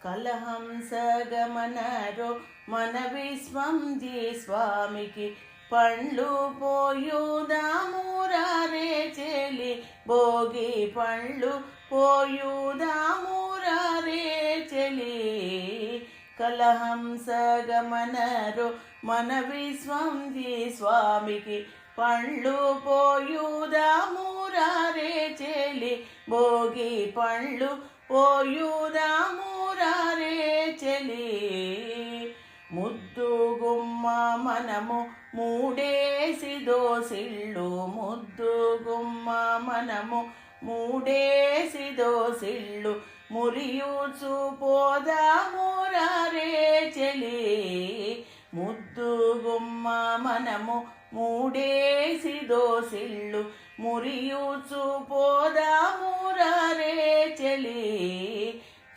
కలహంస గమనరో మన విశ్వంజీ స్వామికి పండ్లు పోయుదామురారే చెలి భోగి పండ్లు పోయుదామురారే చెలి కలహంస గమనరో మన విశ్వంజీ స్వామికి పండ్లు పోయుదామురారే చెలి భోగి పండ్లు పోయుదామురారే చెలి ముద్దు గుమ్మ మనము మూడేసి దోసిళ్ళు ముద్దు గుమ్మ మనము మూడేసి దోసిళ్ళు మురియుచు పోదామురారే చెలి ముద్దు గుమ్మ మనము మూడేసి దోసిళ్ళు మురియుచు పోదామురారే చెలి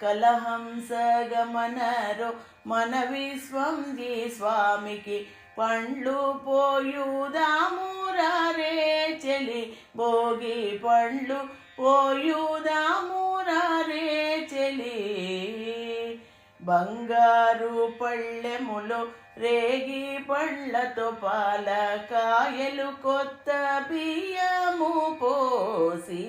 కలహంస గమనరో మన విశ్వంజీ స్వామికి పండ్లు పోయుదామురారే చెలి భోగి పండ్లు పోయుదామురారే చెలి బంగారు పళ్ళెములో రేగి పండ్లతో పాలకాయలు కొత్త బియ్యము పోసి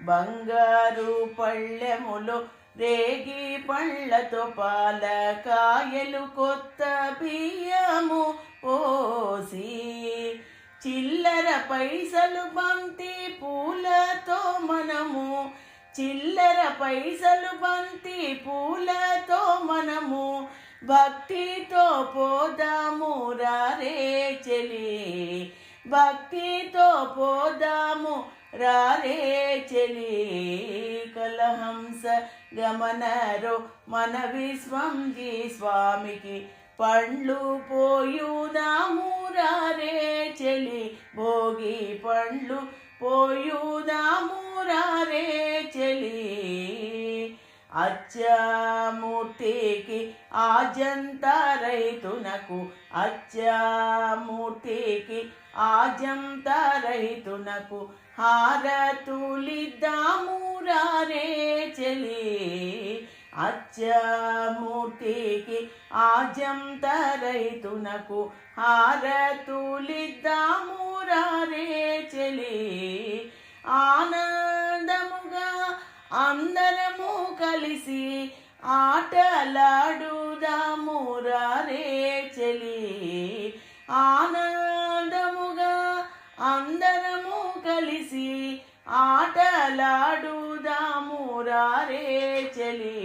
బంగారు పళ్ళెములో రేగి పండ్లతో పాలకాయలు కొత్త బియ్యము పోసి చిల్లర పైసలు బంతి పూలతో మనము చిల్లర పైసలు బంతి పూలతో మనము భక్తితో పోదామురారే చెలి భక్తితో పోదాము రారే చెలి కలహంస గమనరో మన విశ్వంజీ స్వామికి పండ్లు పోయుదామురారే చెలి భోగి పండ్లు పోయుదామురారే చెలి అచ్చమూర్తికి ఆజంత రైతునకు అచ్చమూర్తికి ఆజంత రైతునకు హారతులిద్దామురారే చెలి అచ్చమూర్తికి ఆజంత రైతునకు హారతులిద్దామురారే చెలి ఆనందముగా అందరము కలిసి ఆటలాడుదామురారే చెలి ఆనందముగా అందరము కలిసి ఆటలాడుదామురారే చెలి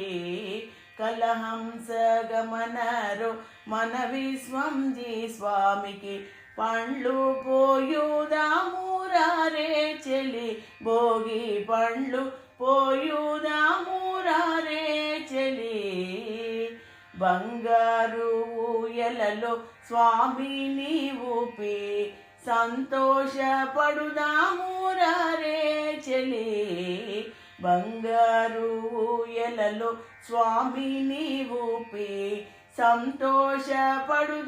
కలహంస గమనరో మన విశ్వంజీ స్వామికి పండ్లు పోయుదామురారే చెలి భోగి పండ్లు పోయుదామురారే చెలి బంగారు ఊయలలో స్వామిని ఊపి సంతోషపడుదామురారే చెలి బంగారు ఊయలలో స్వామిని ఊపి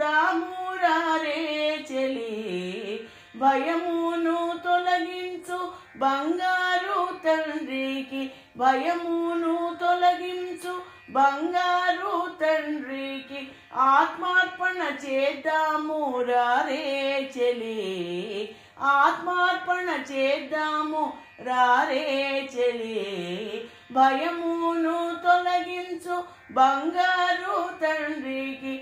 సంతోషపడుదామురారే చెలి భయమును తొలగించు బంగారు తండ్రికి భయమును తొలగించు బంగారు తండ్రికి ఆత్మార్పణ చేద్దామురారే చెలి ఆత్మార్పణ చేద్దాము రారే చెలి భయమును తొలగించు బంగారు తండ్రికి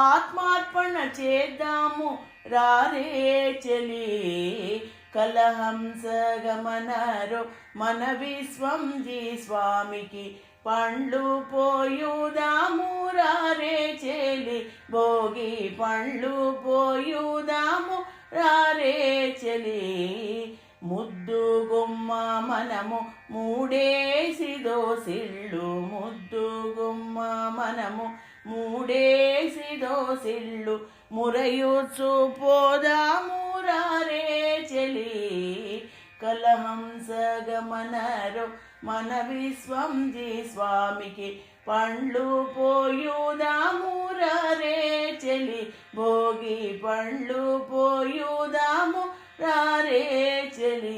ఆత్మార్పణ చేద్దాము రారే చెలి కలహంస గమనరో మన విశ్వంజీ స్వామికి పండ్లు పోయుదామురారే చెలి భోగి పండ్లు పోయుదాము రారే చెలి ముద్దు గుమ్మ మనము మూడేసి దోసిళ్ళు ముద్దు గుమ్మ మనము మూడేసి దోసిళ్ళు మురయుచు పోదామురారే చెలి కలహంస గమనరో మన విశ్వంజీ స్వామికి పండ్లు పోయుదామురారే చెలి భోగి పండ్లు పోయుదాము రారే చెలి।